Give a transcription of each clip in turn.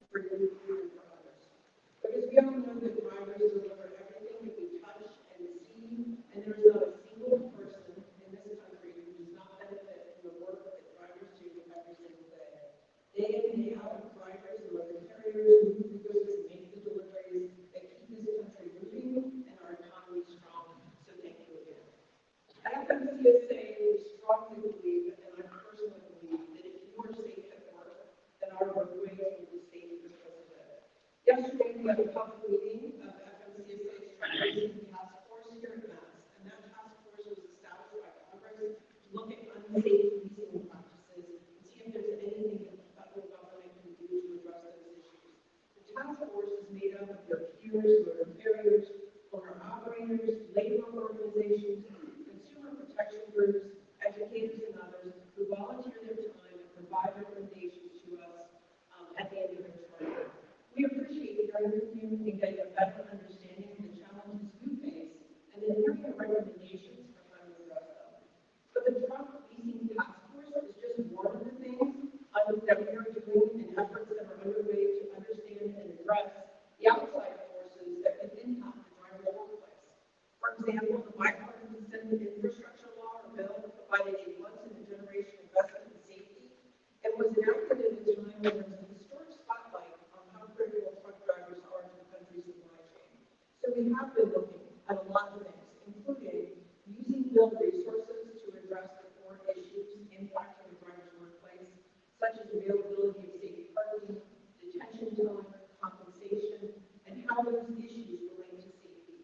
for you and for others. Because we all know that drivers deliver everything that we touch and see, and there's not a single person in this country who does not benefit from the work that drivers do every single day. Day in and day out, drivers and motor carriers move the goods and make the deliveries that keep this country moving and our economy strong. So thank you again. At FMCSA, we strongly believe, and I personally believe, that if you are safe at work, then our roadways will be safe because of it. Yesterday, we had a public meeting of FMCSA's Transportation Task Force here at Mass, and that task force was established by Congress to look at unsafe leasing practices and see if there's anything that the federal government can do to address those issues. The task force is made up of your peers, motor carriers, owner operators, labor organizations, consumer protection groups, educators, and others who volunteer their time and provide recommendations to us at the end of their term. We appreciate hearing from you and getting a better understanding of the challenges you face, and then hearing your recommendations for how to address them. But the truck leasing task force is just one of the things that we are doing and efforts that are underway to understand and address the outside forces that can impact the driver's workplace. For example, the bipartisan Senate Infrastructure Law, or bill, provided a once-in-a-generation investment in safety and was enacted at a time when there was a historic spotlight on how critical truck drivers are to the country's supply chain. So we have been looking at a lot of things, including using bill resources to address the core issues impacting the driver's workplace, such as availability of safe parking, detention time, compensation, and how those issues relate to safety.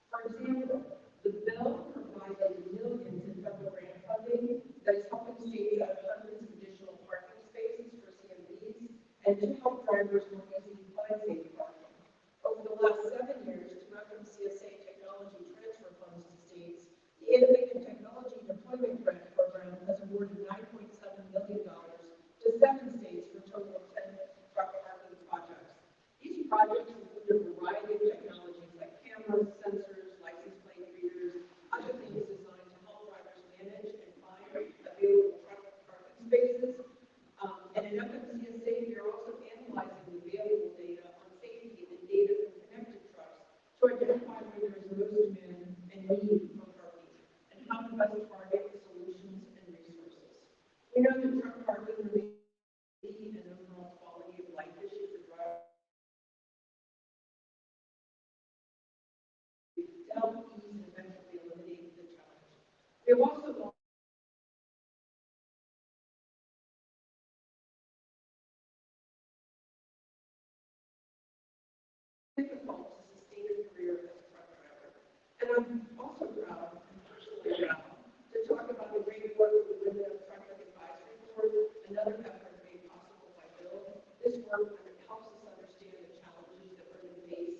For example, the bill provided millions in federal grant funding that is helping states add hundreds of additional parking spaces for CMVs and to help drivers more easily find safe parking. Over the last 7 years, through FMCSA technology transfer funds to states, the Innovative Technology Deployment Grant Program has awarded $9.7 million to 7 states for a total of 10 truck parking projects. These projects include a variety of technologies like cameras, sensors, license plate readers, other things designed to help drivers manage and find available truck parking spaces. And in FMCSA, we are also analyzing the available data on safety and data from connected trucks to identify where there is most demand and need for parking and how to best target the solutions and resources. We know that truck parking remains an overall quality of life issue for drivers to help ease and eventually eliminate the challenge. We have also difficult to sustain a career as a truck driver. And I'm also proud, and personally proud, to talk about the great work of the Women of Trucking Advisory Board, another effort made possible by Bill. This work helps us understand the challenges that women face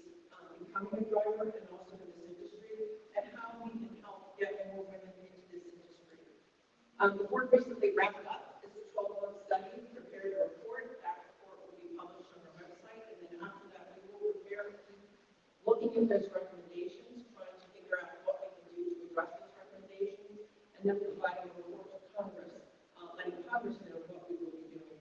becoming a driver and also in this industry, and how we can help get more women into this industry. The work recently wrapped up. It's a 12-month study, prepared a report. That report will be published on our website, and then after that, we will prepare looking at those recommendations, trying to figure out what we can do to address those recommendations, and then providing a report to Congress, letting Congress know what we will be doing.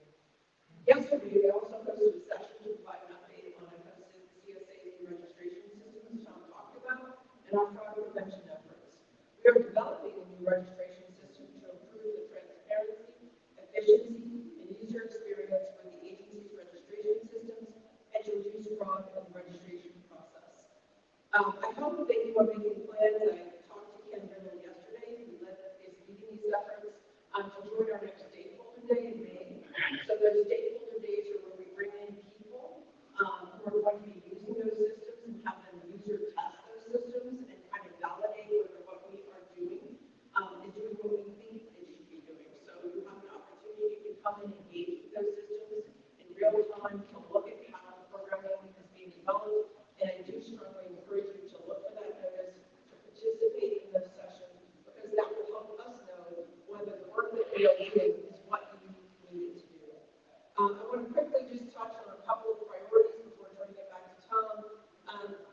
Yesterday, we also hosted a session to provide an update on FMCSA's new registration system, as Tom talked about, and our fraud prevention efforts. We are developing a new registration system to improve the transparency, efficiency, and user experience for the agency's registration systems and to reduce fraud in the registration process. I hope that you are making plans. I talked to Ken Riddle yesterday, who is leading these efforts, to join our next stakeholder day in May. So those stakeholder days are where we bring in people who are going to be using those systems and have them user test those systems and kind of validate whether what we are doing is doing what we think it should be doing. So you have an opportunity to come and engage with those systems in real time to look at how the programming is being developed. And I do strongly encourage you to look for that notice, to participate in those sessions, because that will help us know whether the work that we are doing is what you need it to do. I want to quickly just touch on a couple of priorities before turning it back to Tom.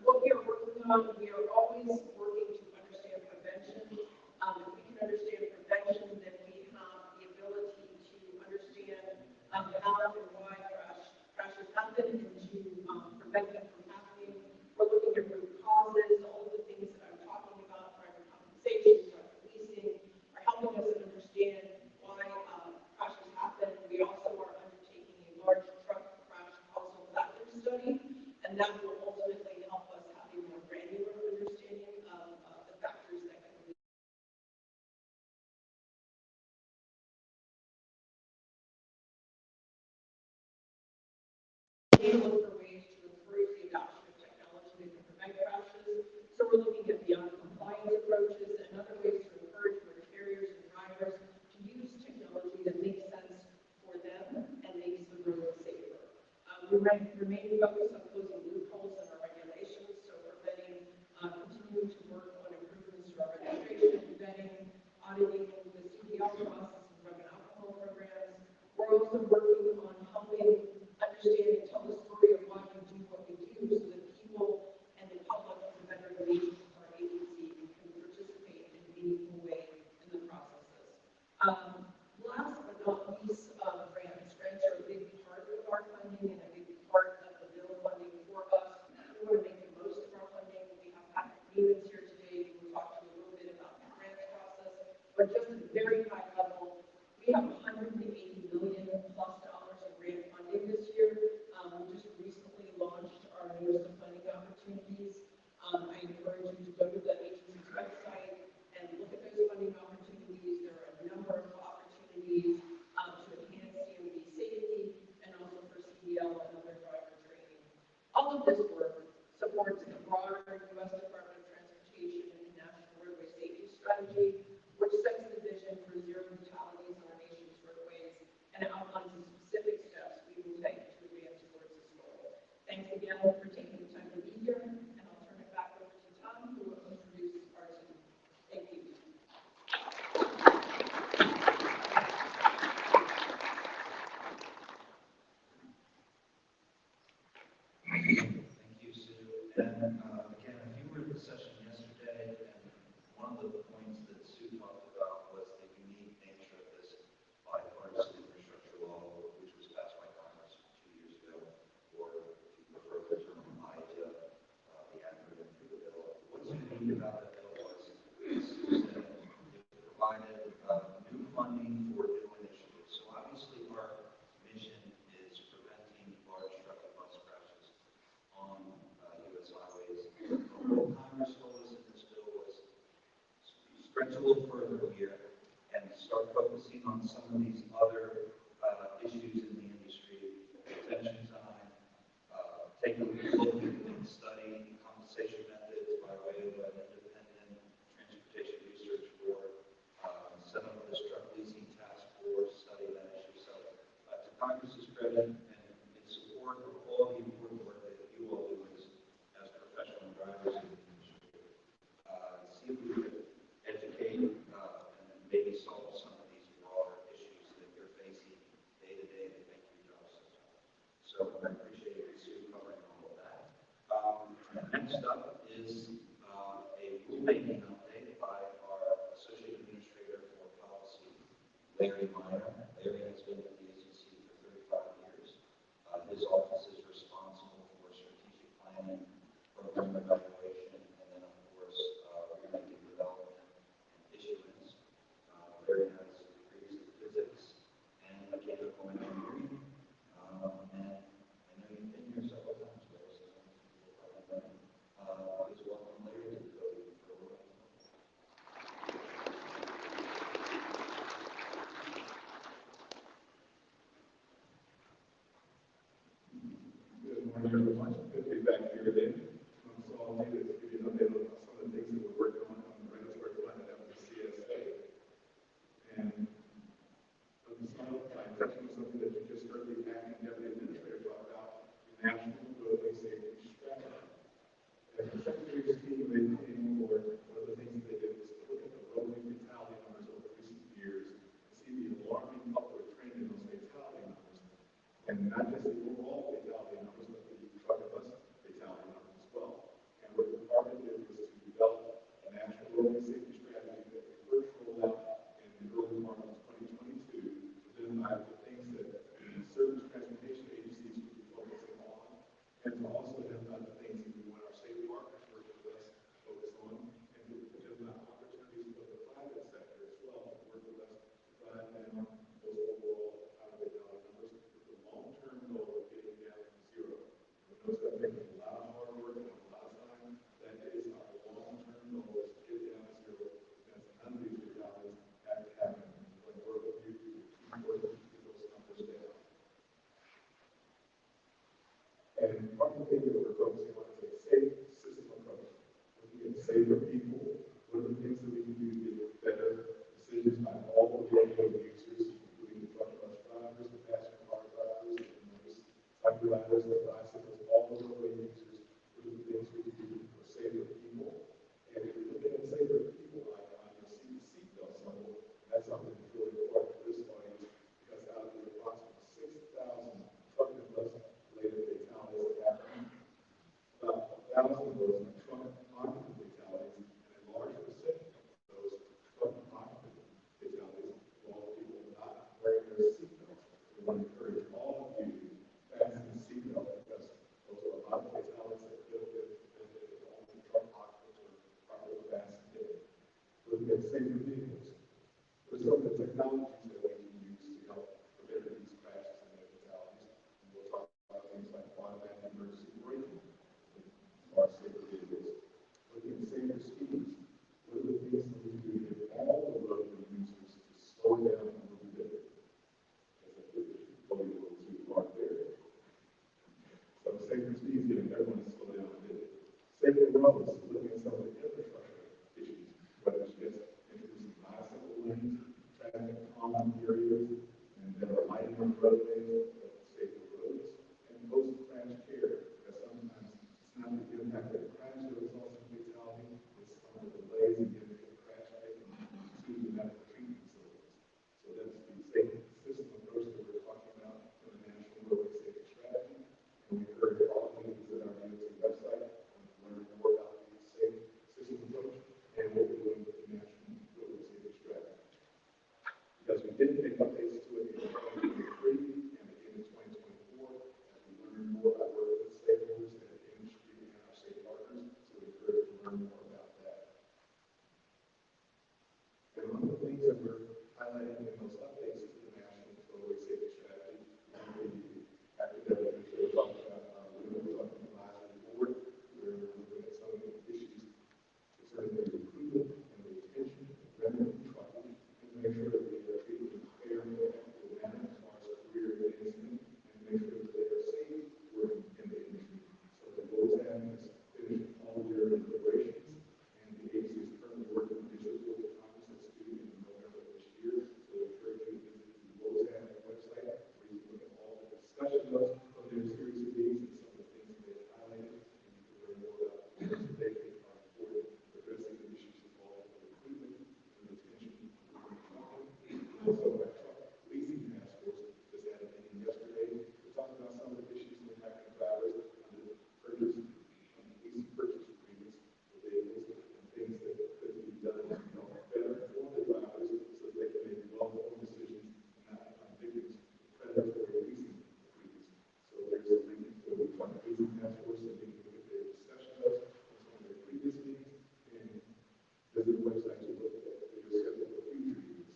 What we are working on, we are always working to understand prevention. If we can understand prevention, then we have the ability to understand how and why crashes happen. happen and to prevent them from happening. We're looking at root causes, all of the things that I'm talking about, driver compensation, driver policing, are helping us understand why crashes happen. We also are undertaking a large truck crash causal factor study, and that will ultimately help us have a more granular understanding of the factors that can lead. We look for ways to encourage the adoption of technology that can prevent crashes. So we're looking at beyond compliance approaches and other ways to encourage motor carriers and drivers to use technology that makes sense for them and makes the road safer. We remain focused on closing loopholes in our regulations, so we're continuing to work on improvements to our registration, vetting, auditing the CDL process and drug and alcohol programs. We're also working on helping understand and tell the story of why we do what we do so that people and the public can better engage with our agency and can participate in a meaningful way in the processes. Last but not least, grants. Grants are a big part of our funding and a big part of the bill funding for us. We want to make the most of our funding. We have Patrick Newlands here today who will talk to you a little bit about the grants process, but just at a very high level, we have $180 million plus in grant funding this year. We just recently launched our newest funding opportunities. I encourage you to go to the agency's website and look at those funding opportunities. There are a number of opportunities to enhance CMV safety and also for CDL and other driver training. All of this work supports the broader U.S. Department of Transportation and National Roadway Safety Strategy, which sets the vision for zero fatalities on our nation's roadways and outlines the specific steps we will take to advance towards this goal. Thanks again for taking the time to be here, and I'll turn it back over to Tom, who will introduce our team. Thank you. Thank you, Sue. And again, if you were at the session yesterday, and one of the points that Sue talked about was the unique nature of this bipartisan infrastructure law, which was passed by Congress 2 years ago, or if you prefer the term IDIA, the acronym for the bill. What's unique about that bill was, as Sue said, it provided new funding for new initiatives. So obviously our mission is preventing large truck and bus crashes on U.S. highways. What Congress told us in this bill was stretch a little further here and start focusing on some of these other issues in the industry, detention time, take a look and study compensation methods by way of an independent transportation research board, set up this truck leasing task force, study that issue. So to Congress's credit and in support of all the important work that you all do as professional drivers in the industry, see if we could educate and maybe solve some of these broader issues that you're facing day to day that make your job so tough. So I appreciate Sue covering all of that. Next up is a rulemaking update by our Associate Administrator for Policy, Larry Meyer. Larry has been at the agency for 35 years. His office is responsible for strategic planning, program evaluation, and then, of course, rulemaking development and issuance. Larry has degrees in physics and mechanical engineering. And I know you've been here several times, Larry, so please welcome Larry to the podium for a little. Good morning, everyone. Good to be back here today. So I'll need to give you an update on some of the things that we're working on the regulatory front at the CSA. And let me start by touching on something that you just heard the acting deputy administrator talk about, the National Roadway Safety Strategy. As the Secretary's team came forward, one of the things they did was to look at the roadway fatality numbers over recent years and see the alarming upward trend in those fatality numbers. And not just the overall fatality numbers, but the truck and bus fatality numbers as well. And what the department did was to develop a national roadway safety strategy that we first rolled out in the early part of 2022 to identify the things that service transportation agencies would be focusing on And one of the things that we're focusing on is a safe system approach. Looking at safer people, what are the things that we can do to get better decisions by all of the roadway users, including the truck bus drivers, the passenger car drivers, the motorcycle riders, the bicycles, all the roadway users. What are the things we can do for safer people? And if you're looking at safer people icon, you'll see the seatbelt symbol. That's something that's really important for this audience because out of the approximately 6,000 truck and bus related fatalities that happen, about 1,000 of those are truck occupant fatalities, and a large percentage of those truck occupant fatalities involve people not wearing their seatbelts. We want to encourage all of you to fasten the seatbelt because those are a lot of fatalities that could have been prevented if only truck occupants were properly fastened in. Looking at safer vehicles. What are some of the technologies that we can use to help prevent these crashes and fatalities? And we'll talk about things like automatic emergency braking or safer vehicles. Looking at safer speeds. What are the things that we can do to get all the roadway users to slow down a little bit? As I did going a little too far there. So safer speeds, getting everyone to slow down a bit. Safer roads, looking at some of the infrastructure issues, whether it's just introducing bicycle lanes, traffic calming areas, and then lighting on roadways, safer roads, and post-crash care, because sometimes it's not the impact of the crash that results in fatality, it's some of the delays in getting the crash taken to the medical treatment facilities. So that's the safe system approach that we're talking about in the National Roadway Safety Strategy. And we encourage all of you to visit our DOT website and learn more about the safe system approach and what we're doing with the National Roadway Safety Strategy. Because we did make updates to it in 2023 and again in 2024 as we learn more about working with stakeholders and the industry and our state partners. So we encourage you to learn more about that. And one of the things that we're highlighting in those updates to the National Roadway Safety Strategy, after that, we're talking about we're talking advisory board, where we're looking at some of the issues concerning the recruitment and retention of revenue trucking, and make sure that we are treating them fair and equitable manner as far as career advancement, and make sure that they are safe working in the industry. So the VOTAM has finished all their deliberations, and the agency is currently working on digital conference that's due in November of this year. So I encourage you to visit the VOTAM website where you can look at all the discussion notes of their series of meetings and some of the things that they've highlighted, and you can learn more about the things that they think are important for addressing the issues involved with recruitment and retention of trucking. Also, our truck leasing task force just had a meeting yesterday to talk about some of the issues impacting drivers under the leasing purchase agreements for vehicles and things that could be done to help better inform the drivers so that they can make well-informed decisions and not become victims of predatory leasing agreements. So there's a link to the truck leasing task force so you can look at their discussion notes from some of their previous meetings and visit the website to look at their schedule for future meetings.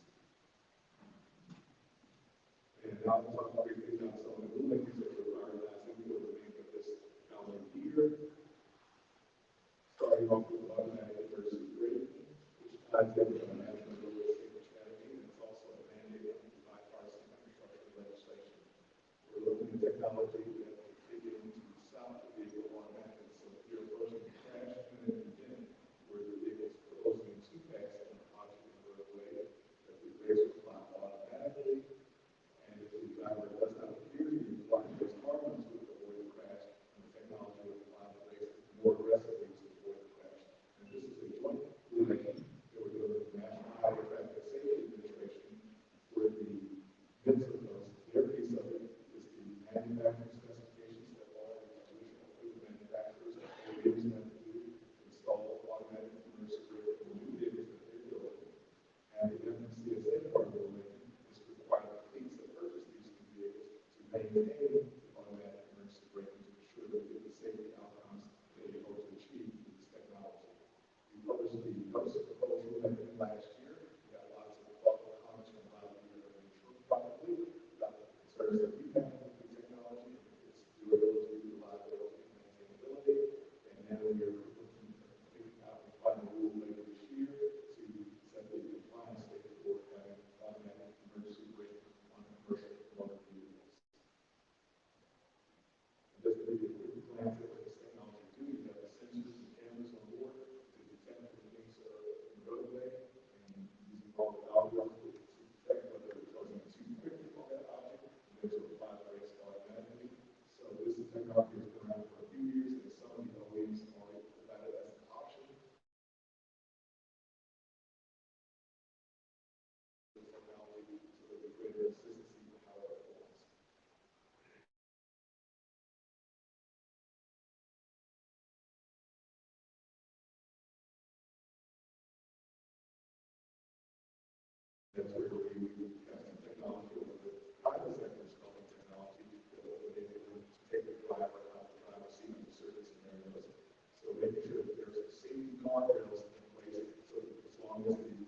And I'll talk briefly about some of the rulings that were prioritizing for the remainder of this calendar year. Starting off with automatic emergency braking, which ties in with our National Roadway Safety Strategy, and it's also a mandate of the bipartisan infrastructure legislation. We're looking at technology that will kick in to stop the vehicle automatically. So if you're approaching a crash imminent intent, where the vehicle is closing to pass on the object in the roadway, that the brakes will apply automatically. And if the driver does not appear to be applying brakes hard enough to avoid the crash, and the technology will apply the brakes more aggressively to avoid the crash. And this is a joint rulemaking that we're doing with the National Highway Traffic Safety Administration, where the midst of those, their piece of it is the manufacturing specifications that all the original equipment manufacturers and OEMs have to do to install automatic emergency braking in new vehicles that they're building. And the FMCSA part of the rulemaking is to require the fleets that purchase these new vehicles to maintain the automatic emergency braking to ensure that they get the safety outcomes that they hope to achieve with this technology. We published the notice of proposed rulemaking last year. We got lots of thoughtful comments from a lot of you that are in the room probably about the concerns that we have with the technology, its durability, reliability, and maintainability. And now we are looking out the final rule later this year to set the compliance date for having automatic emergency braking on commercial motor vehicles. That's where we have some technology over the private sector is called technology that will enable them to take the driver out of the driver's seat under certain scenarios. So making sure that there's safety guardrails in place so that as long as the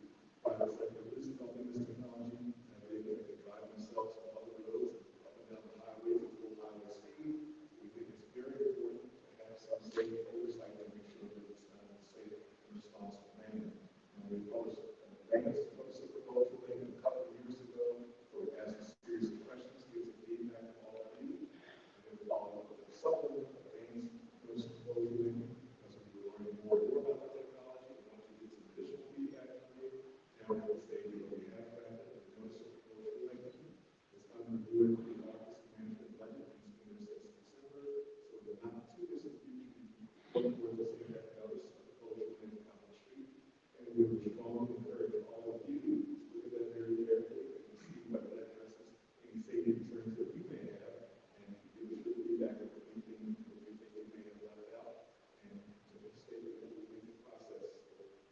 private sector is developing this technology and they can drive themselves on other roads, up and down the highways at full highway speed, we think it's very important to have some safe oversight to make sure that it's done in a safe and responsible manner. And we published advanced proposal a couple of years ago, where we asked a series of questions to get some feedback from all of you. And then we followed up with a supplement of advanced notice of proposal making, as we were learning more and more about the technology. We wanted to get some additional feedback from you. Now we're at the stage where we have drafted a notice of proposal making. It's under review with the Office of Management Budget and Spending since December. So in the not too distant future, look for this in that notice of proposal making on the street. And we would strongly encourage all of you to look at that very carefully and see whether that addresses any safety concerns that you may have, and give us your feedback of anything that you think we may have left out. And to state that we make the process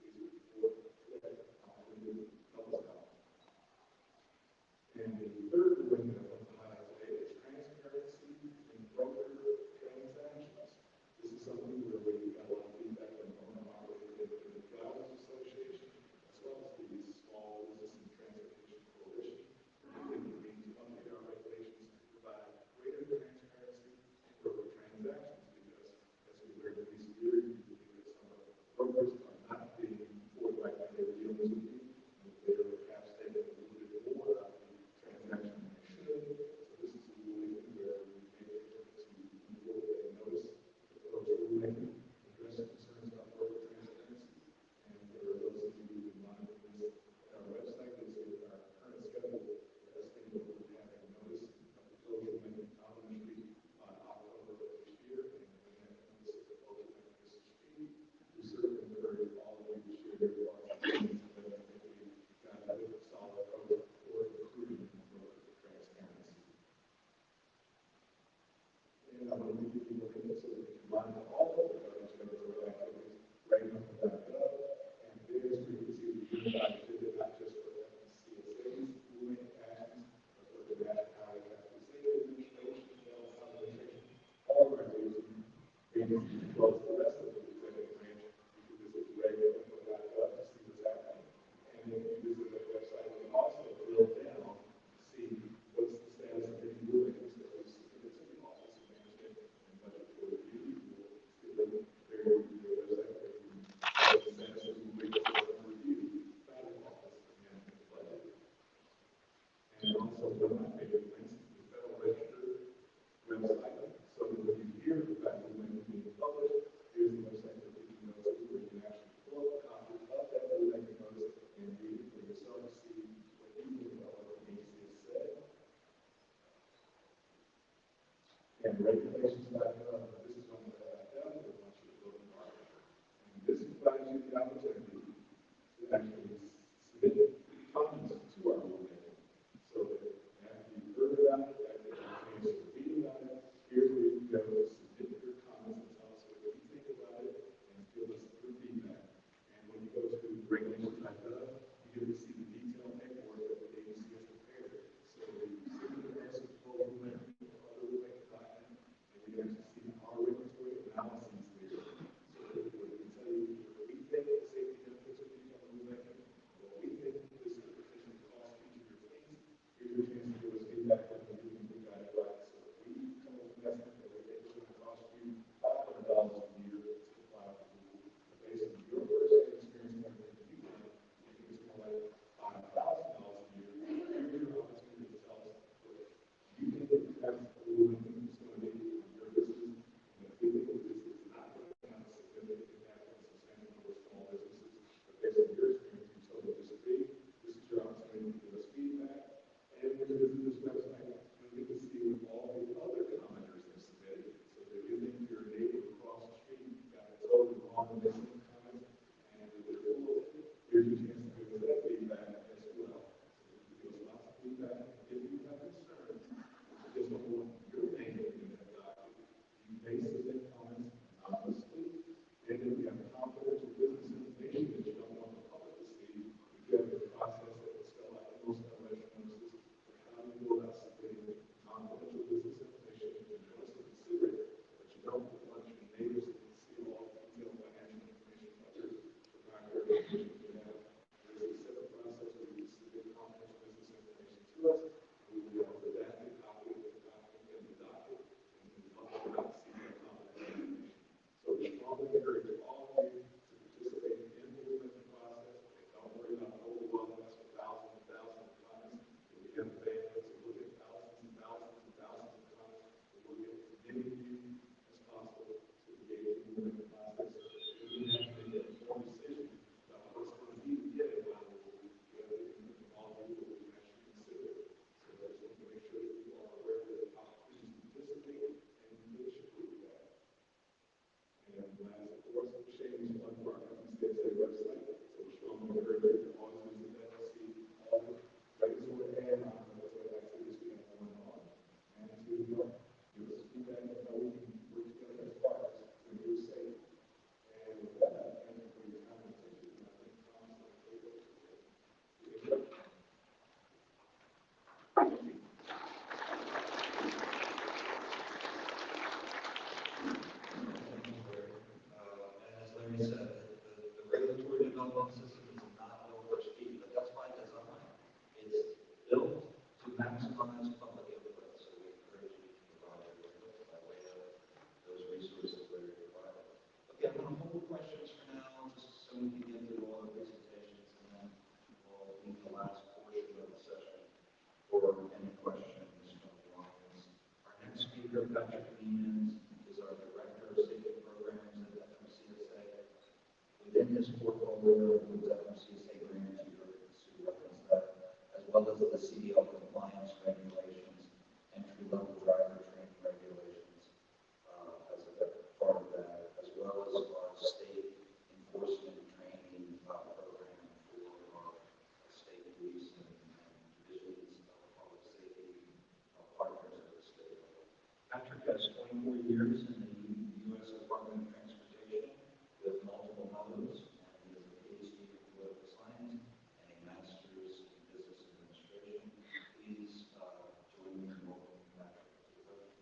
easier for that, we help us out. And the third thing that I want to highlight today is transparency in broker transactions. This is something where we got a lot of feedback from the Drivers Association, as well as the Small Business and Transportation Coalition. I think we need to update our regulations to provide greater transparency in broker transactions, because as we heard in this year, we believe that some of the brokers are not being forthright in their dealings with you, and they are perhaps taking a little bit more out of the transaction than they should. So this is a ruling where we make it to enroll a notice of proposed rulemaking, address concerns about broker transparency. And for those of you who monitor this at our website, you'll see that our current schedule has been that we have a notice of proposal making out on the street on October of this year, and we have a notice of proposal making this street. We certainly encourage all of you to share your thoughts on things that I think we got a good solid approach for recruiting broker transparency. And I want to leave you with it so that you can monitor all of the government activities right now. And there's where you can see the unified agenda, not just for FCSA's rulemaking actions, but for the National Highway Transportation Administration, all of our agencies, as well as the rest of the executive branch. You can visit regular.gov to see what's happening. And then you visit that website, you can also drill down to see what's the status of any rulings that we've submitted to the Office of Management and Budget for review. You'll see them there on your website where you can the status of rulings that are review by the Office of Management and Budget. And also one of my favorite links is the Federal Register website. So that when you hear the fact that when it's being published, here's the website that you can go to where you can actually pull up a copy of that rulemaking notice and read it for yourself to see what you think about what the agency has said. And regulations.gov, this is one that I definitely want you to go to market. And this provides you the opportunity to actually submit comments to our rulemaking. So that after you've heard about it, after you've had a chance to read about it, here's where you can go to submit your comments and tell us what you think about it and give us your feedback. And when you go to regulations.gov, you get to see the detailed paperwork that the agency has prepared. So if you see the notice of proposal rulemaking or other rulemaking document, and you can actually see our regulatory analyses there. So that we can tell you what we think the safety benefits would be from the rulemaking, what we think the Manager Patrick Means is our Director of Safety Programs at FMCSA. Within his portfolio includes FMCSA grants, you heard Sue reference that, as well as the CDL compliance regulations, entry-level driver training regulations, as a part of that, as well as our state enforcement training program for our state police and divisions of public safety partners at the state level. Patrick has 24 years in the U.S. Department of Transportation with multiple mothers, and he has a PhD in political science and a master's in business administration. Please join me in welcoming Patrick to the podium.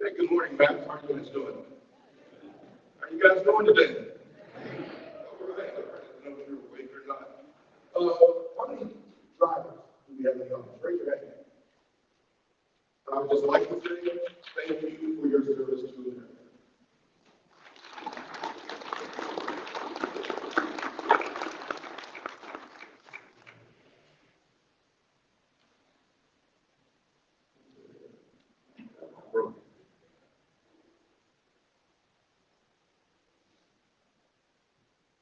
Hey, good morning, Matt. How are you guys doing? How are you guys doing today? All right. I don't know if you're awake or not. How many drivers do we have in the office? Raise your hand. I would just like to say thank you for your service to America.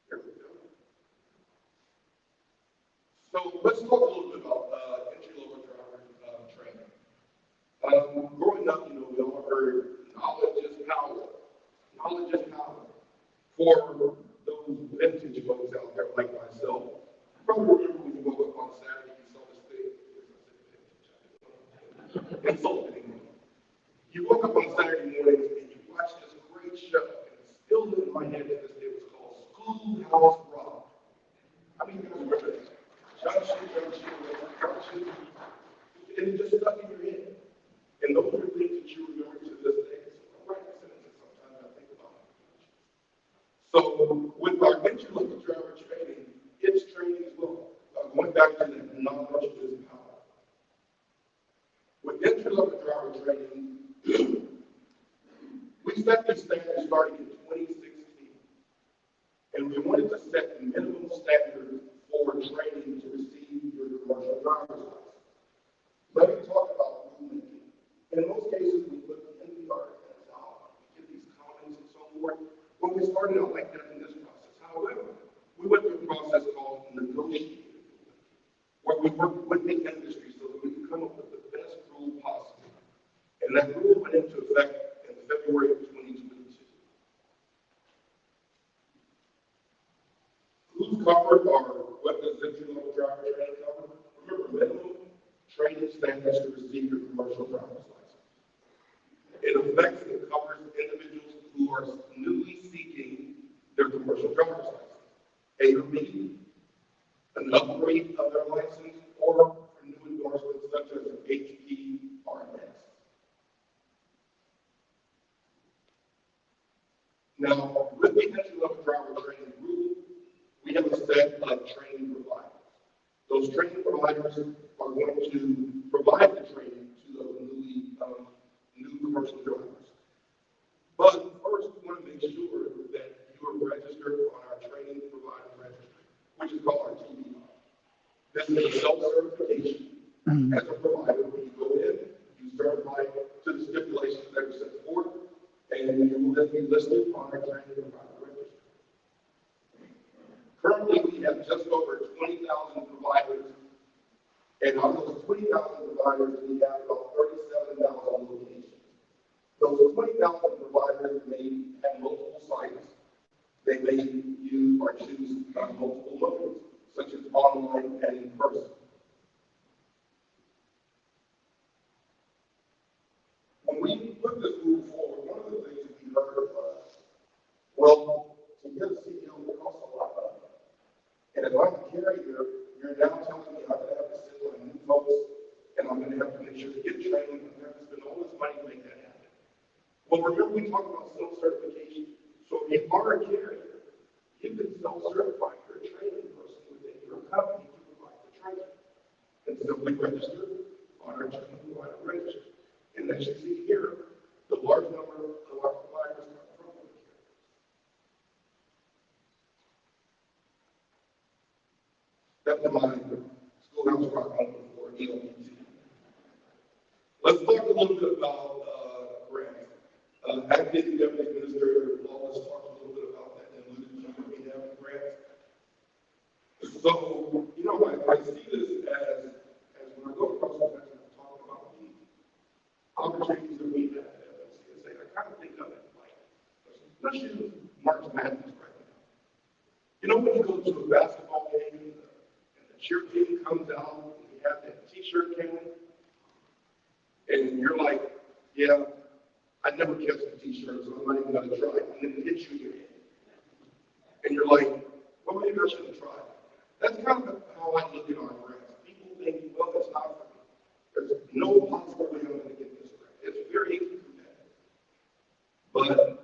Here we go. So let's talk a little bit about entry-level driver training. Growing up, we all heard knowledge is power. Knowledge is power. For those vintage folks out there like myself, you probably remember when you woke up on Saturday, you saw this thing. Insulting. You woke up on Saturday mornings and you watched this great show, and it's still in my head to this day. It was called Schoolhouse Rock. How many of you guys remember that? Junction, and it just stuck in your head. And those are things that you remember to this day. So I write sentences sometimes I think about it. So with our entry-level driver training, it's training as well. Going back to that knowledge is power. With entry-level driver training, we set these standards starting in 2016. And we wanted to set minimum standards for training to receive your commercial driver's license. Let me talk about rulemaking. In most cases, we look in the articles out, we get these comments and so forth. When we started out like that in this process, however, we went through a process called negotiating, where we worked with the industry so that we could come up with the best rule possible. And that rule went into effect in February of 2022. Who's covered or what does entry-level driver training cover? Remember, minimum training standards to receive your commercial driver's license. It affects and covers individuals who are newly seeking their commercial driver's license, A or B, an upgrade of their license, or for new endorsements such as an HP or an S. Now, with the entry-level driver training rule, we have a set of training providers. Those training providers are going to provide the training to those new commercial drivers. But first, we want to make sure that you are registered on our training provider registry, which is called our TBR. This is a self-certification as a provider. When you go in, you certify to the stipulations that are set forth, and you will then be listed on our training provider registry. Currently, we have just over 20,000 providers, and of those 20,000 providers, we have about 37,000 locations. Those 20,000 providers may have multiple sites. They may use or choose multiple modes, such as online and in person. When we put this rule forward, one of the things that we heard was, well, to get a CEO will cost a lot of money. And if I'm a carrier, you're now telling me I'm going to have to send my new folks, and I'm going to have to make sure to get training, and I'm going to have to spend all this money to make that happen. Well, remember we talked about self-certification. So if you are a carrier, you can self-certify your training person within your company to provide the training. And simply register on our training provider registry. And as you see here, the large number of our providers are from the carriers. That was my schoolhouse rock home before ELPT. Let's talk a little bit about grants. Acting Deputy Administrator Wallace talked a little bit about that and alluded to that we have grants. So, you know, I see this as when I go across the country and talk about the opportunities that we have at FLCSA, I kind of think of it like, let's use March Madness right now. You know, when you go to a basketball game and the cheer team comes out and you have that t-shirt can, and you're like, yeah, I never catch the t-shirt, so I'm not even going to try it. And then it hits you in your head. And you're like, well, maybe I shouldn't try it. That's kind of how I look at our grants. People think, well, it's not for me. There's no possible way I'm going to get this grant. It's very competitive. But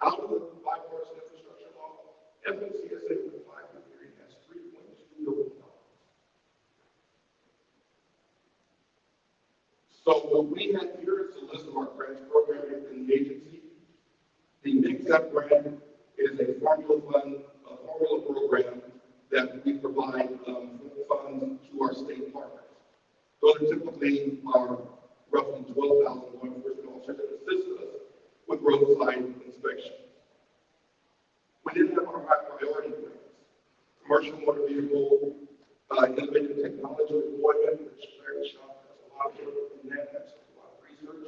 out of the bipartisan infrastructure law, FLCSA for the 5-year period has $3.2 billion. So what we have here is a list of our grants program within the agency. The MICSAP grant is a formula program that we provide funds to our state partners. Those are typically our roughly 12,000 law enforcement officers that assist us with roadside inspections. We then have our high priority grants, commercial motor vehicle, innovative technology deployment, which Larry Shaw does a lot of work in that, that's a lot of research.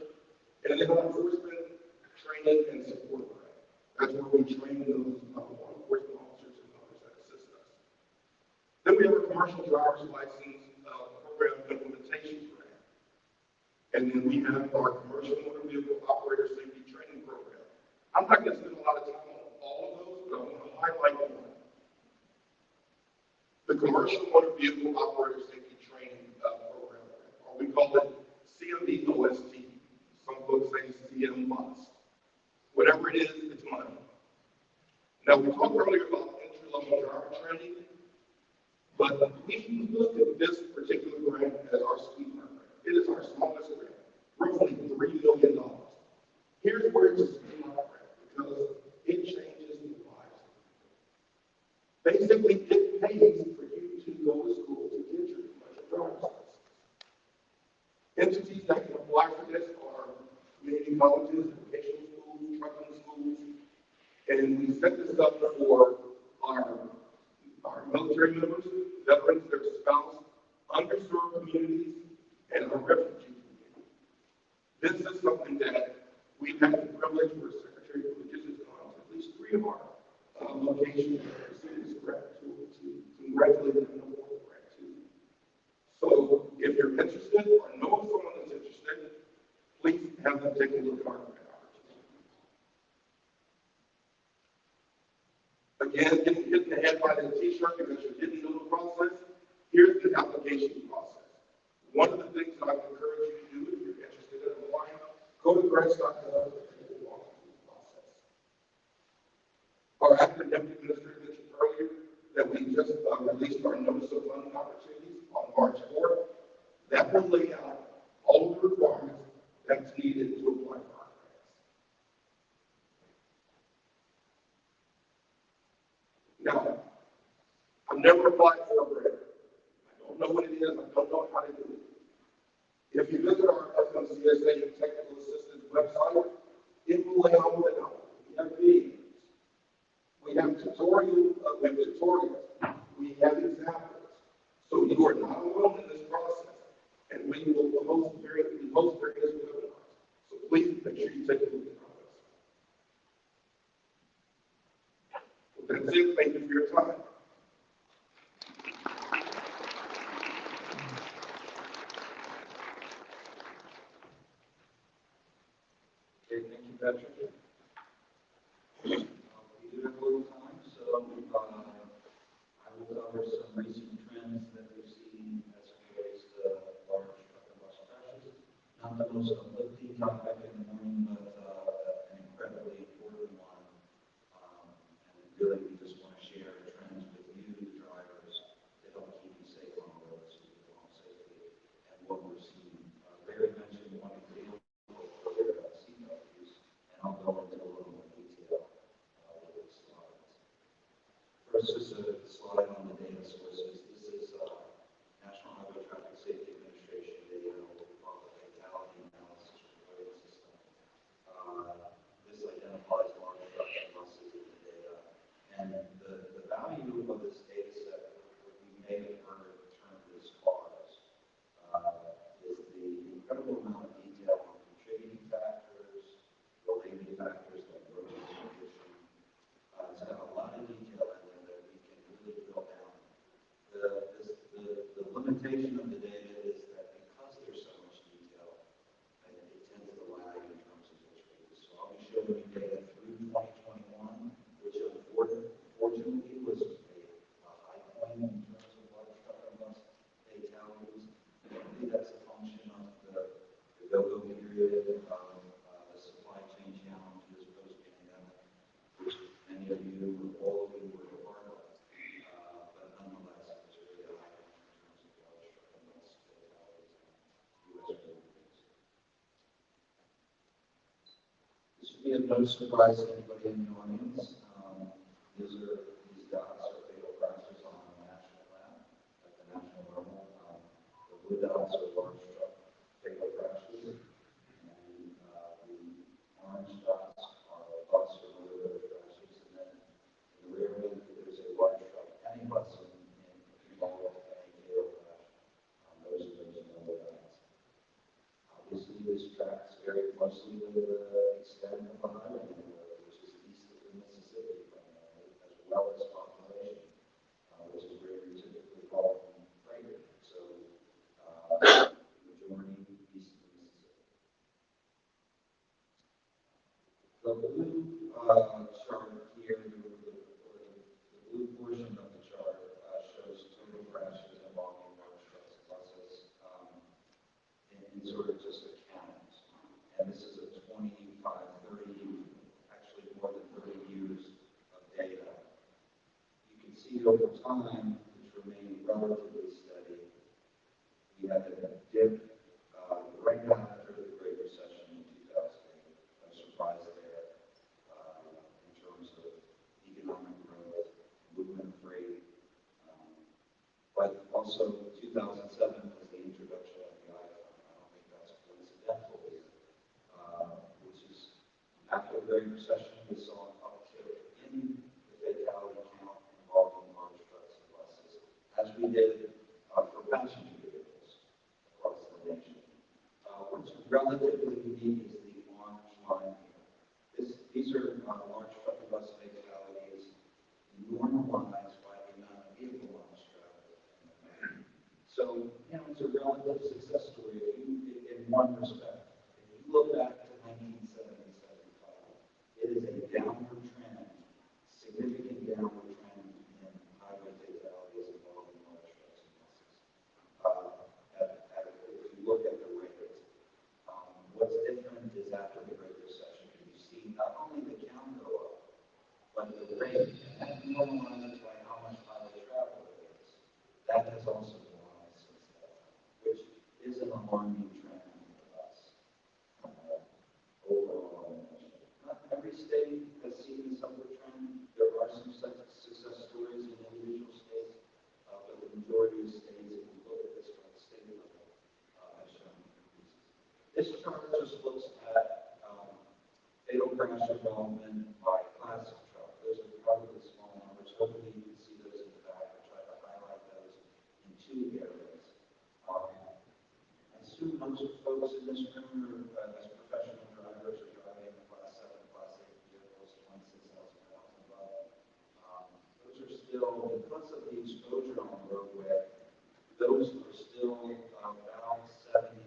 And then our enforcement training and support grant. That's where we train those law enforcement officers and others that assist us. Then we have a commercial driver's license program implementation grant. And then we have our commercial motor vehicle operator safety training program. I'm not going to spend a lot of time on all of those, but I want to highlight one. The commercial motor vehicle operator safety training program, or we call it CMBOST. Some folks say CMBOST. Whatever it is, it's money. Now, we talked earlier about entry-level driver training, but we look at this particular grant as our sweetener grant. It is our smallest grant, roughly $3 million. Here's where it's a sweetener grant, because it changes the lives. Basically, it pays for you to go to school to get your commercial driver's license. Entities that can apply for this are community colleges, vocational schools, trucking schools, and we set this up for our military members, veterans, their spouse, underserved communities, and our refugee community. This is something that we've had the privilege for Secretary of Religion has gone to at least 3 of our locations and cities to congratulate them on the grant too. So if you're interested or know of someone that's interested, please have them take a look at our grant opportunity. Again, getting hit in the head by the t-shirt because you didn't know the process. Here's the application process. One of the things that I would encourage you to do if you're interested in applying, go to grants.gov and take a walk through the process. Our academic administrator mentioned earlier that we just released our notice of funding opportunities on March 4th. That will lay out all of the requirements that's needed to apply for our grants. Now, I've never applied for a grant. I don't know what it is. I don't know how to do it. If you visit our FLCSA Technical Assistance website, it will lay all of it out. We have videos. We have tutorials. We have examples. So you are not alone in this process. And we will host various webinars. So please make sure you take a look at our website. Well, that's it. Thank you for your time. Okay, thank you, Patrick. We do have a little time, so I will cover some recent trends that we've seen as it relates to large truck and bus crashes. Not the most uplifting topic in the morning, but an incredibly important one. And really, we just want to share trends with you, the drivers, to help keep you safe on the roads, so you go home safely. And what we're seeing, Larry mentioned one example earlier about seatbelt use, and I'll go into a little more detail with the slides. First, just a slide on the data sources. This is be of no surprise to anybody in the audience. These dots are fatal crashes on the national map, at the national level. The blue dots are large truck fatal crashes, and the orange dots are bus or motor crashes, and then rarely there's a large truck, any bus involved in any fatal crash. Those are those yellow dots. Obviously, this tracks very closely with the extent of the highway network, which is east of the Mississippi, primarily, as well as population, which is where you typically call from freight. So, majority east of the Mississippi. The blue chart here, the blue portion of the chart shows total crashes involving large trucks and buses. In sort of just a count. And this is a 25, 30, actually more than 30 years of data. You can see over time, it's remained relatively steady. We had a dip right after the Great Recession in 2008. No surprise there in terms of economic growth, movement of freight. But also 2007 was the introduction of the iPhone. I don't think that's coincidental here, which is after the Great Recession, we saw an uptick in the fatality count involving large trucks and buses, as we did for passenger vehicles across the nation. What's relatively unique is the orange line here. These are large truck and bus fatalities normalized by the amount of vehicle miles traveled. So, it's a relative success story in one respect. If you look back to 1975, it is a downward trend, significant downward trend in highway fatalities involving large trucks and buses. If you look at the rate, what's different is after the Great Recession, you see not only the count go up, but the rate, and that normalizes by how much highway travel there is. That has also normalized since then, which is an alarming trend for us overall in the nation. Not every state has seen this upward trend. There are some success stories in individual states, but the majority of states, if you look at this from the state level, have shown increases. This chart just looks at fatal crash involvement by class of truck. Those are probably small numbers. Hopefully you can see those in the back. I try to highlight those in two areas. I assume most folks in this room are, as professional drivers, are driving class 7, class 8 vehicles, 26,000 miles and above. Those are still, because of the exposure on the roadway, those are still about 70%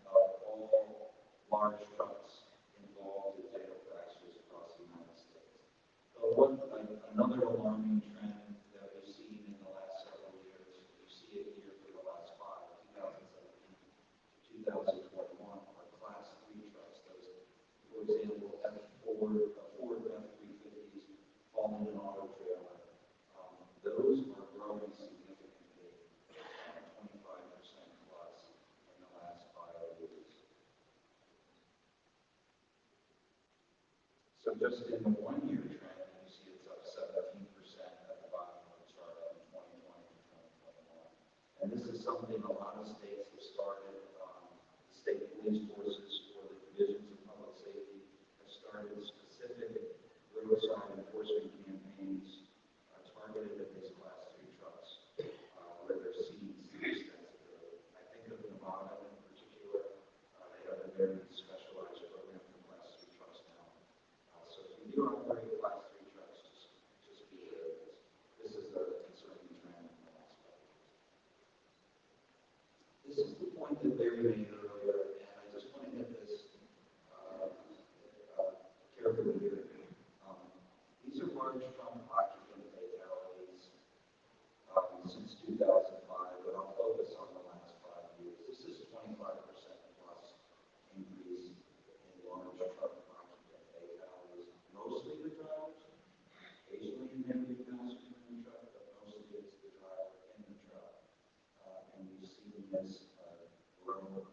of all large trucks involved in fatal crashes across the United States. So another alarming trend that we've seen in the last several years, you see it here for the last 5, 2017 to 2021, are class 3 trucks. Those, for example, Ford F-350s, falling in auto trailer. Those are growing significantly, 25% plus in the last 5 years. So just in the 1-year trend, you see it's up 17% at the bottom of the chart in 2020 to 2021. And this is something a lot of states have started. The state police forces or the divisions of public safety have started specific roadside enforcement campaigns targeted at these class 3 trucks, where they're seen extensively. I think of Nevada in particular. They have a very specialized program for class 3 trucks now. So if you do operate class 3 trucks, just be aware of this. This is a concerning trend in the last couple of years. This is the point that Barry made earlier, and I just want to hit this carefully here. These are large truck occupant fatalities since 2005, but I'll focus on the last 5 years. This is 25% plus increase in large truck occupant fatalities. Mostly the drivers, occasionally maybe the passenger in the truck, but mostly it's the driver in the truck. And we've seen this grow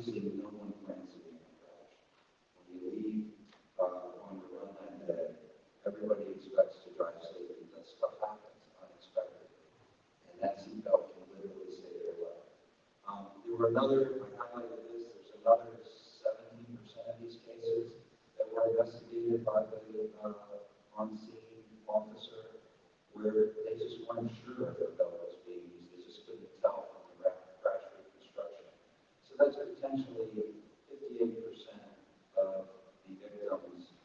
obviously no one plans to be in a crash. When you leave on your run that day, everybody expects to drive safely, but stuff happens unexpectedly. And that seatbelt can literally save their life. There were another, I highlighted this, there's another 17% of these cases that were investigated by the on-scene officer where they just weren't sure if the belt was being used. They just couldn't tell from the crash reconstruction. So that's potentially 58% of the victims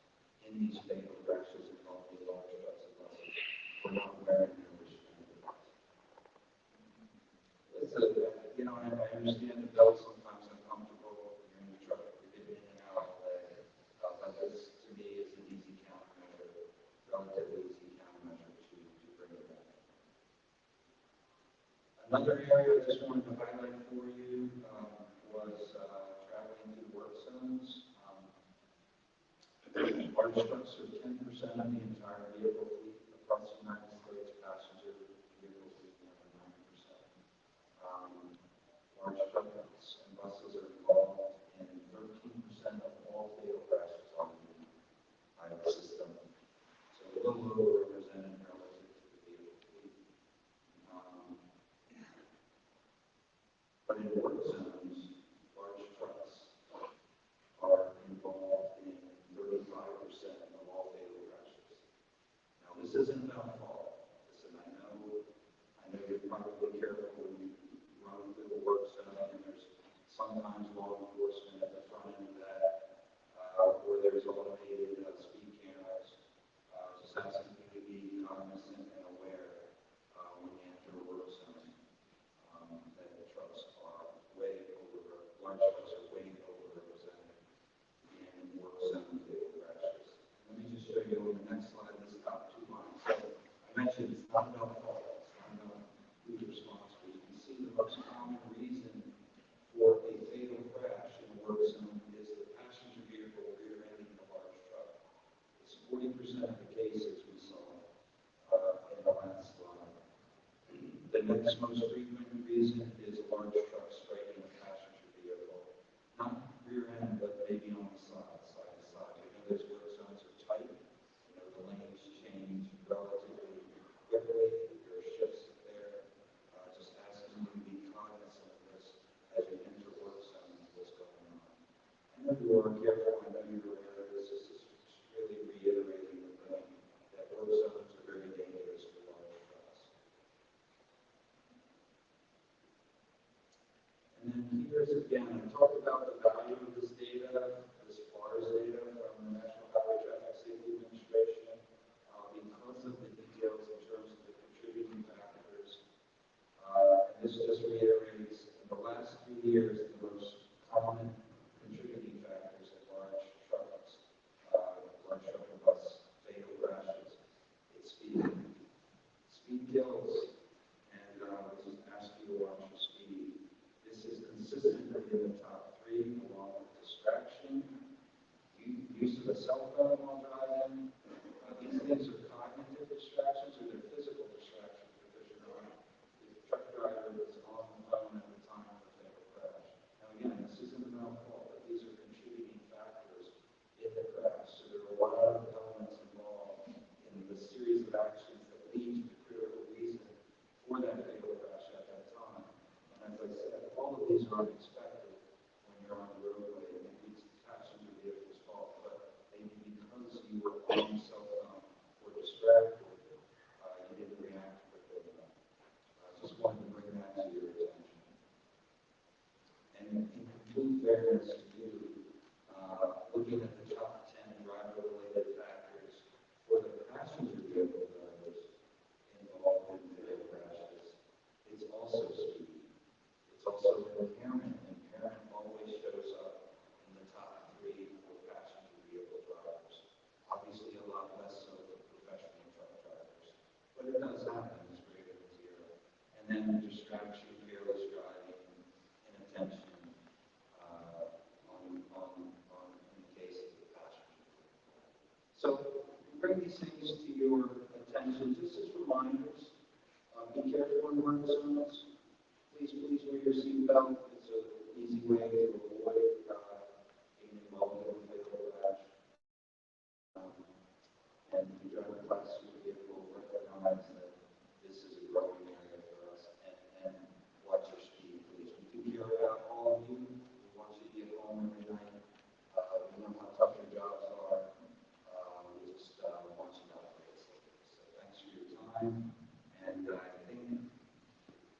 in these fatal crashes involving large trucks and buses were not wearing their restraining device. It's a, you know, I understand the belt sometimes uncomfortable. You're in the truck, you're getting in and out all day. But this, to me, is an easy countermeasure, relatively easy countermeasure to bring it back. Another area I just wanted to highlight for you was traveling through work zones. Large trucks are 10% of the entire vehicle fleet across the United States. Passenger vehicle fleet, more than 9%. Large trucks and buses are involved in 13% of all fatal crashes on the highway system. So a little overrepresented relative to the vehicle fleet. But in work zones, large trucks are involved in 35% of all fatal crashes. Now, this isn't about fault. Listen, I know you're probably careful when you run through the work zone, and there's sometimes law enforcement at the front end of that, where there's automated speed cameras, just asking you to be cognizant and aware when you enter a work zone that the trucks are large trucks are way overrepresented in work zone fatal crashes. Let me just show you on the next slide this top 2 lines. So I mentioned it's not about fault, it's not about who's responsible. You can see the most common reason for a fatal crash in a work zone is the passenger vehicle rear-ending the large truck. It's 40% of the cases we saw in the last slide. The next most frequent reason is a large truck striking a passenger vehicle. Not rear end, but maybe on the side to side. We know those work zones are tight. You know, the lanes change relatively quickly. There are shifts there. Just asking you to be cognizant of this as you enter work zones, what's going on. I know you are careful. I know you're aware of this. This is really reiterating the point that work zones are very dangerous for large trucks. And then here's again, I talked about the value of this data, this FARS data from the National Highway Traffic Safety Administration, because of the details in terms of the contributing factors. And this just reiterates in the last 3 years, the most common contributing factors of large truck and bus fatal crashes. It's speed. Speed kills, and we'll just ask you to watch your speed. This is consistently in the top 3, along with distraction, use of a cell phone while driving. These things are cognitive distractions or they're physical distractions because you're not. The truck driver is on the phone at the time of the fatal crash. Now again, this isn't about fault, but these are contributing factors in the crash. So there are a lot of elements involved in the series of actions that lead to the critical reason for that fatal crash at that time. And as I said, all of these are unexpected when you're on the roadway. Maybe it's the passenger vehicle's fault, but maybe because you were on the cell phone or distracted, you didn't react quickly enough. Just wanted to bring that to your attention. And in complete fairness to you, looking at the top 10 driver-related factors for the passenger vehicle drivers involved in fatal crashes, it's also speed. It's also impairment. Impairment always shows up in the top 3 for passenger vehicle drivers. Obviously, a lot less so for professional truck drivers. But it does happen. It's greater than 0. And then distraction, careless driving, inattention in the case of the passenger vehicle. So bring these things to your attention just as reminders. Be careful in work zones. Please wear your seatbelt. It's a easy way to avoid being involved in a fatal crash. And the driver class vehicle recognize that this is a growing area for us, and watch your speed, please. We do care about all of you. We want you to get home every night. We know how tough your jobs are. We just want you not to get sick. So thanks for your time. And I think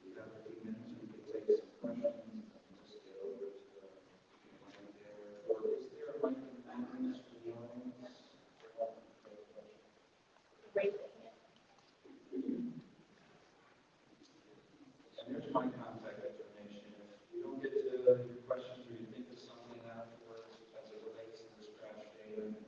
we have a few minutes. We can take some questions and just get over to the mic there. Or is there a mic in the back for the audience? And there's my contact information. If you don't get to your questions or you think of something afterwards as it relates to this crash data, you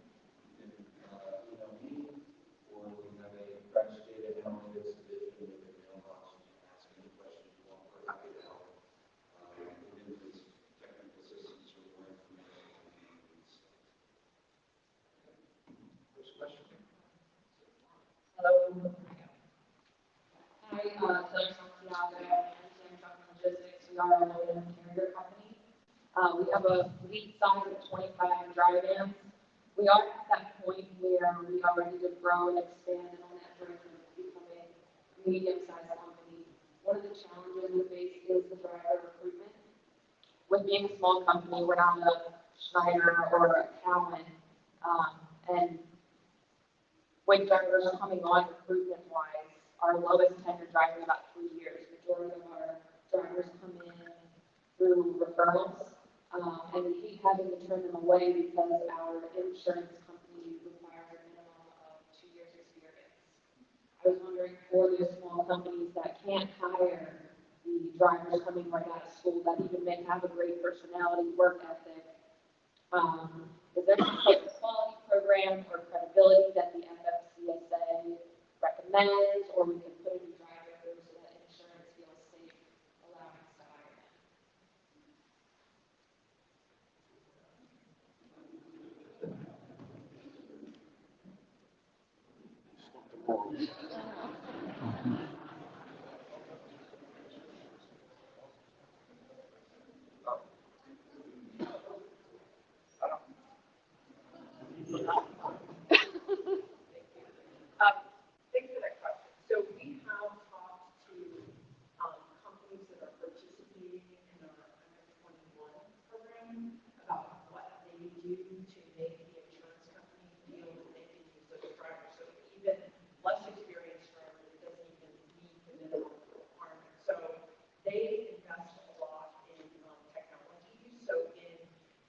can email me, or we have a crash data analytics division with a mailbox. You can ask any questions you want. We're happy to help. Even if it's technical assistance or more information. First question. Hello. Hi, Claire Santiago, and Truck Logistics. We are a load and carrier company. We have a fleet size of 25 dry vans. We are at that point where we are ready to grow and expand on that journey to become a medium-sized company. One of the challenges we face is the driver recruitment. With being a small company, we're not a Schneider or a Cowan, and when drivers are coming on recruitment-wise, our lowest tenure driver is about 3 years. Majority of our drivers come in through referrals, and we keep having to turn them away because our insurance company requires a minimum of 2 years experience. I was wondering for those small companies that can't hire the drivers coming right out of school that even may have a great personality, work ethic, is there some type of quality program or credibility that the FFCSA recommends, or we can put a new driver so that insurance feels safe, allowing us to hire them? Thanks for that question. So we have talked to companies that are participating in our MS-21 program about what they do to make the insurance company feel that they can use those drivers. So even less experienced drivers, it doesn't even meet the minimum requirements. So they invest a lot in technology. So in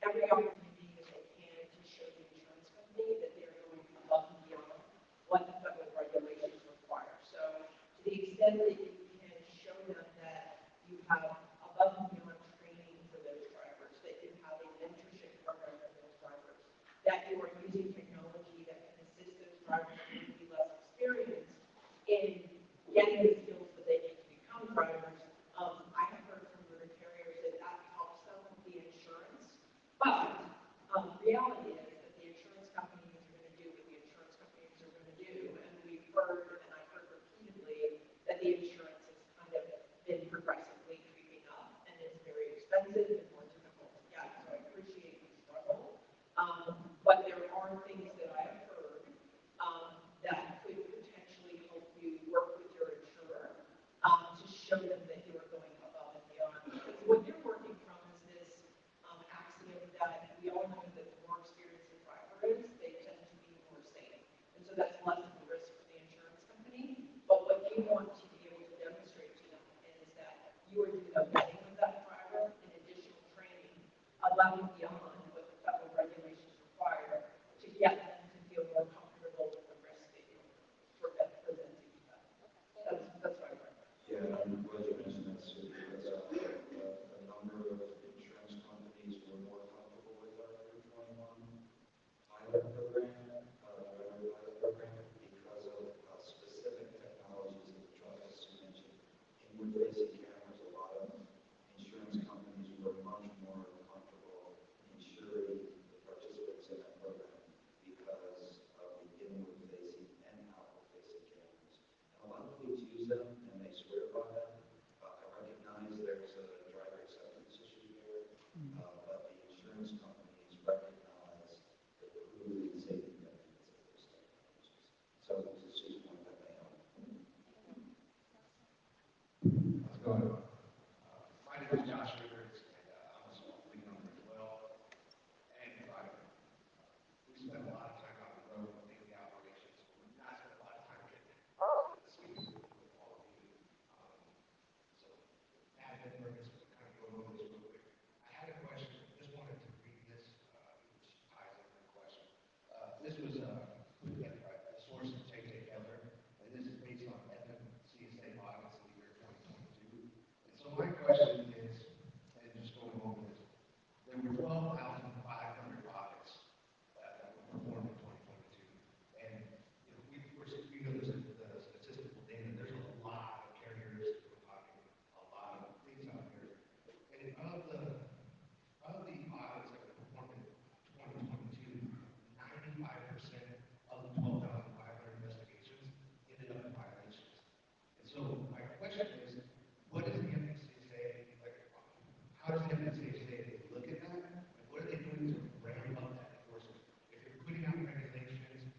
every opportunity that they can to show the insurance company that they're going above and beyond what the federal regulations require. So to the extent that you can show them that you have above and beyond training for those drivers, that you have a mentorship program for those drivers, that you are using technology that can assist those drivers who may be less experienced in getting the skills that they need to become drivers. I have heard from motor carriers that that helps them with the insurance, but reality is that the insurance companies are going to do what the insurance companies are going to do, and we've heard, and I've heard repeatedly, that the insurance has kind of been progressively creeping up, and it's very expensive and more difficult to get. So I appreciate the struggle, but there are things that I have heard that could potentially help you work with your insurer to show them that you are going above and beyond. Because what you're working from is this axiom that we all know that the more experienced the driver is, they tend to be more safe. And so that's less of a risk for the insurance company. But what you want to be able to demonstrate to them is that you are doing a vetting with that driver and additional training above and beyond what the federal regulations require to get them to feel more comfortable with the risk that you're presenting to them. That's what I learned. Yeah, I'm glad you mentioned that, Sue, because a number of insurance companies were more comfortable with our 321 pilot program, driver pilot program, because of specific technologies that the truck, as you mentioned, inward-facing cameras, a lot of does FMCSA look at that? And what are they doing to ramp up that enforcement? If you're putting out regulations,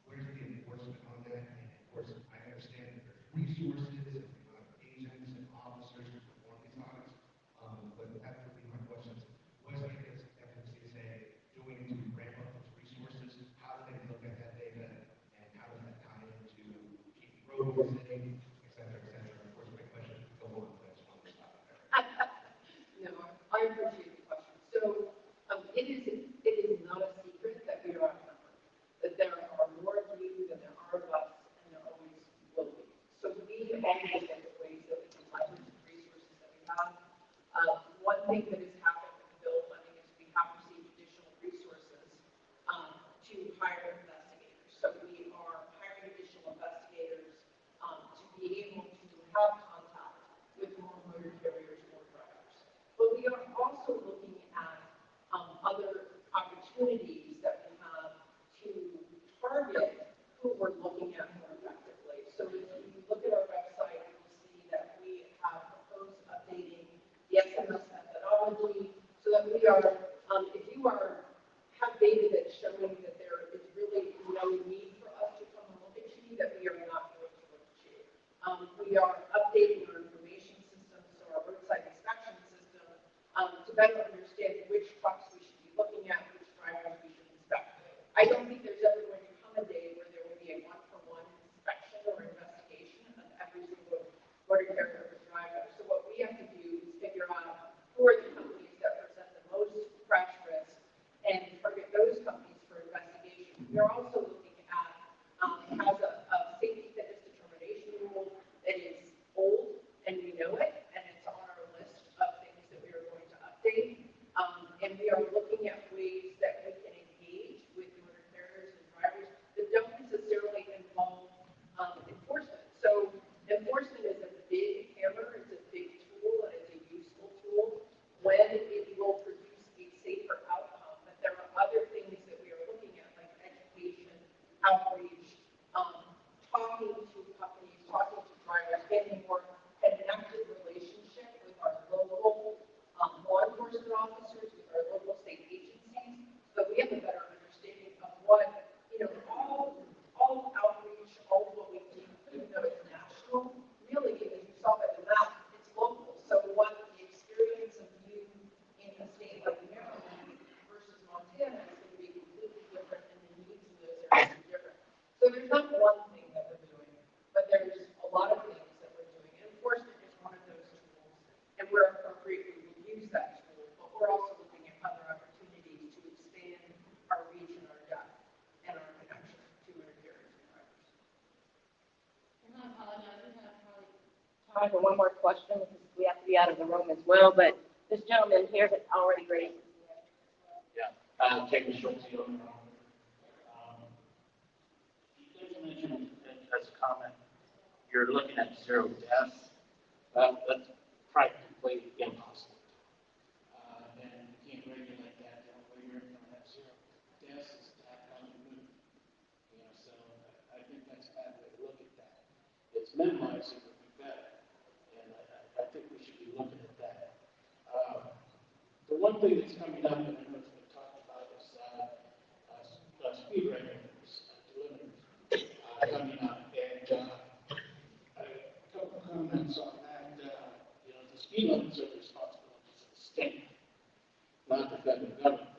where's the enforcement on that? And of course, I understand that there's resources and the amount of agents and officers to perform these audits. But that would be my questions. What is FMCSA doing to ramp up those resources? How do they look at that data? And how does that tie into keeping roadways safe, et cetera, et cetera? Of course, my question would go on, but I just wanted to stop there. No, I appreciate the question. So, it is not a secret that we are outnumbered, that there are more of you than there are of us, and there always will be. So we always look at ways that we can leverage the resources that we have. One thing that has happened with the bill funding is we have received additional resources to hire investigators. So we are hiring additional investigators to be able to have contact with more motor carriers, more drivers. But we are also looking at other opportunities that we have to target who we're looking at more effectively. So if you look at our website, you'll see that we have proposed updating the SMS methodology so that we are, if you have data that's showing that there is really no need for us to come and look at you, that we are not going to look at you. We are updating our information system, so our roadside inspection system, to better understand which trucks we should be looking at, which drivers we should inspect. I don't think there's ever going to come a day where there will be a one-for-one inspection or investigation of every single motor carrier or driver. So what we have to do is figure out who are the companies that present the most crash risk and target those companies for investigation. We are also looking at, it has a safety fitness determination rule that is old, and we know it, and it's on our list of things that we are going to update. And we are looking at ways that we can engage with motor carriers and drivers that don't necessarily involve enforcement. So enforcement is a big hammer, it's a big tool, and it's a useful tool when it will produce a safer outcome. But there are other things that we are looking at, like education, outreach, talking to companies, talking to drivers, getting more connected relationship with our local law enforcement officers, with our local state agencies, so that we have a better understanding of what, all outreach, all of what we do, even though it's national, really, as you saw by the map, it's local. So what the experience of you in a state like Maryland versus Montana is going to be completely different, and the needs in those areas are different. So there's not one thing that we're doing, but there's a lot of things that we're doing. And enforcement is one of those tools, and where appropriate, we will use that tool, but we're also looking at other opportunities to expand our reach and our depth and our connection to motor carriers and drivers. And I apologize, we have probably time for one more question, because we have to be out of the room as well, but this gentleman here has already raised his hand. Yeah, James Schultz, the owner. You guys mentioned as a comment, you're looking at 0 deaths. That's practically impossible. And you can't regulate that. The only way you're going to have 0 deaths is to have on the move. So I think that's a bad way to look at that. It's minimizing would be better. And I think we should be looking at that. The one thing that's coming up, and I know it's been talked about, is speed regulators, delimiters coming up. And a couple comments on that. The speed limits are the responsibilities of the state, not the federal government.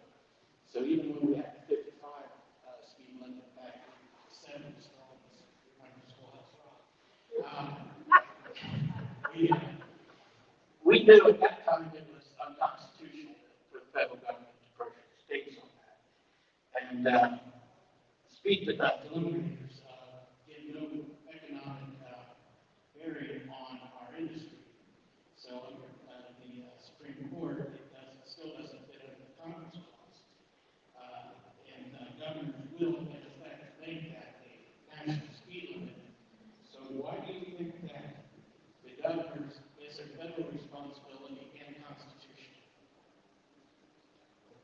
So even when we had the 55 speed limit back in the 70s, we knew at that time it was unconstitutional for the federal government to pressure states on that. And speed delimiters get no economic bearing on our industry. So under the Supreme Court, still doesn't fit under the Congress clause. And governors will, in effect, make that a national speed limit. So why do you think that the governors is a federal responsibility and constitutional?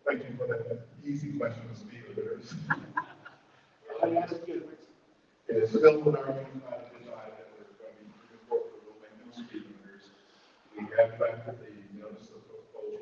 Thank you for that easy question of speed limiters. I ask you. It is still in our design that we're going to be moving forward, we'll make no speed limiters. We have drafted the notice of proposal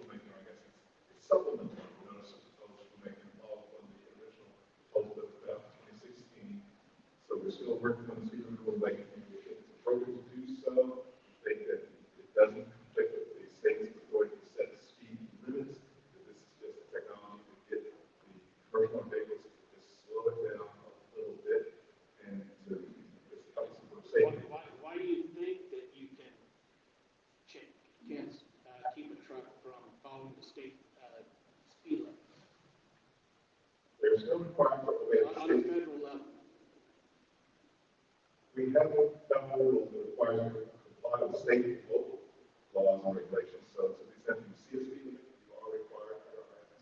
there's no requirement for the On a state. federal level. We have a rule that requires you to comply with state and local laws and regulations. So to the extent you see a speed limit, you are required,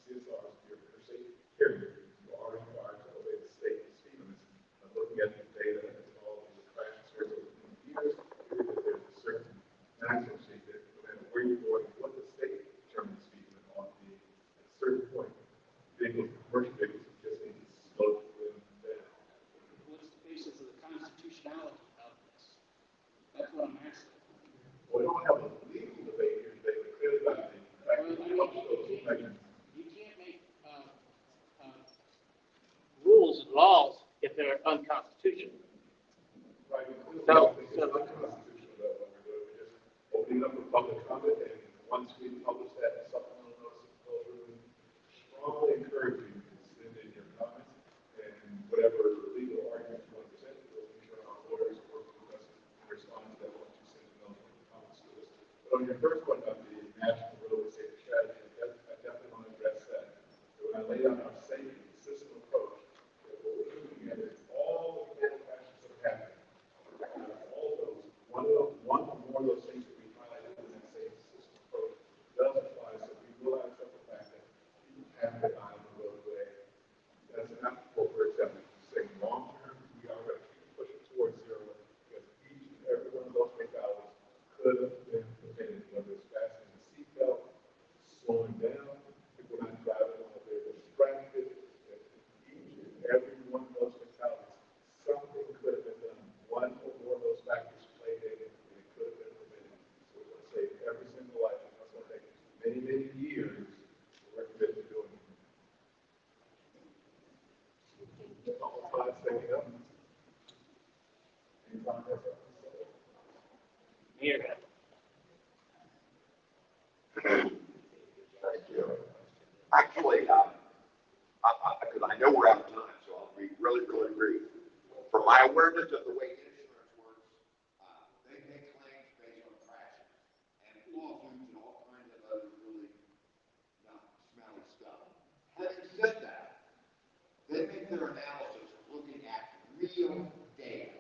CSRs, if you're interstate carrier, you are required to obey the state speed limits. And looking at the data and all of the crash records over the years, that there's a certain maximum speed that no matter where you go and what the state determines the speed limit on the, at a certain point, vehicles, commercial vehicles, just need to slow them down. What's the basis of the constitutionality of this? That's what I'm asking. Well, we don't have a legal debate here today, but clearly by the fact Well, that I we publish those mean, measures. you can't make rules and laws if they're unconstitutional. Right, clearly, So- I think it's unconstitutional that what we're doing, we're just opening up for public comment, and once we publish that supplemental notice of closure, we strongly encourage you to send in your comments and whatever legal arguments you want to present, we'll make sure our lawyers work with us and respond to that once you send in those comments to us. But on your first point about the national road safety strategy, I definitely want to address that. So when I laid out our safety system approach, what we're looking at is all the fatal crashes that are happening. All of those, one or more of those things that we highlighted in that safety system approach does apply, so we will accept the fact that people have to die on the roadway. That's not what we're accepting. We're saying long term, we are going to keep pushing towards zero because each and every one of those fatalities could have been prevented, whether it's fastening the seatbelt, slowing down, people not driving while they're distracted. Each and every one of those fatalities, something could have been done. One or more of those factors played in it, and it could have been prevented. So we're going to save every single life. And that's going to take many, many years. We're committed to doing it. All five taken up. Any comments? Here. Thank you. Actually, because I know we're out of time, so I'll be really, really brief. From my awareness of the way insurance works, they make claims based on crashes and lawsuits and all kinds of other really not smelly stuff. Having said that, they make their analysis looking at real data.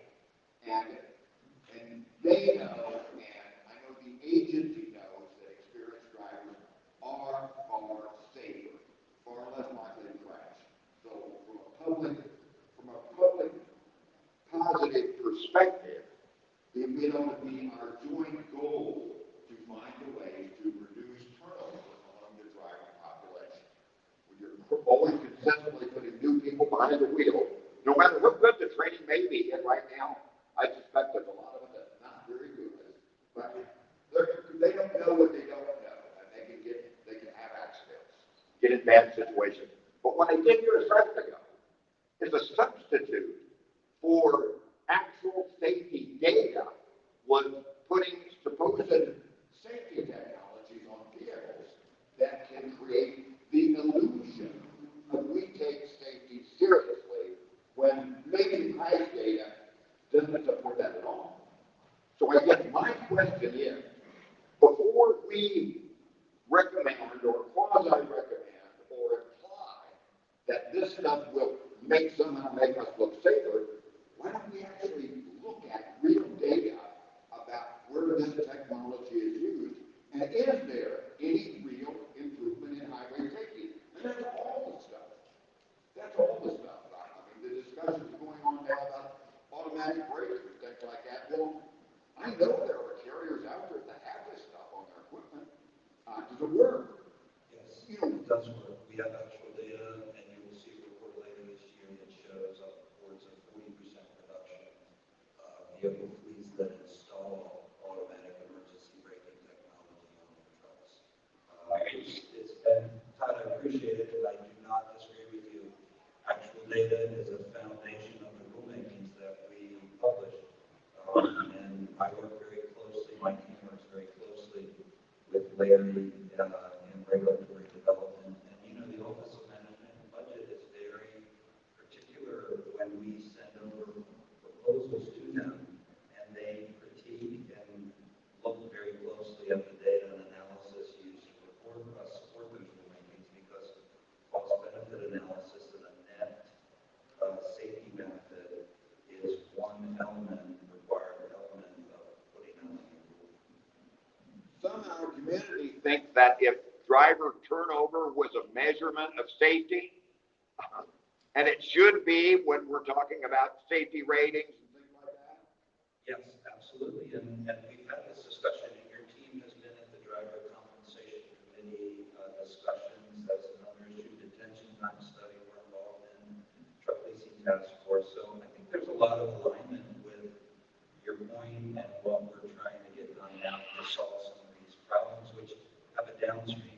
And they know, and I know the agency knows that experienced drivers are far safer, far less likely to crash. So from a public positive perspective, it may only be our joint goal to find a way to reduce turnover among the driving population. When you're always consistently putting new people behind the wheel, no matter what good the training may be, and right now, I suspect there's a lot of it that's not very good, but they don't know what they don't know, and they can have accidents, get in bad situations. But what I did here a second ago is a substitute for actual safety data was putting supposed safety technologies on vehicles that can create the illusion that we take safety seriously when maybe the crash data doesn't support that at all. So I guess my question is, before we recommend or quasi-recommend or imply that this stuff will somehow make us look safer, why don't we actually look at real data about where this technology is used, and is there any real improvement in highway safety? And that's all the stuff. That's all the stuff. I mean, the discussions going on now about automatic brakes and things like that. Well, I know there are carriers out there that have this stuff on their equipment. Does it work? Yes, it does work. We have actual data, and you will see a report later this year that shows upwards of 40% reduction vehicle fleets that install automatic emergency braking technology on their trucks. It's been, Todd, I appreciate it, but I do not disagree with you. Actual data is a foundation of the rulemakings that we publish. And I work very closely, my team works very closely with Larry in regulatory development. And, you know, the Office of Management and Budget is very particular when we send over proposals to them, and they critique and look very closely at the data and analysis used to support those rulemakings, because cost-benefit analysis and a net think that if driver turnover was a measurement of safety, and it should be when we're talking about safety ratings and things like that. Yes, absolutely, and we've had this discussion, and your team has been at the driver compensation committee discussions as another issue. Detention time study we're involved in, truck leasing task force, so I think there's a lot of alignment with your point and what we're trying to get done now to solve some of these problems, which have a downstream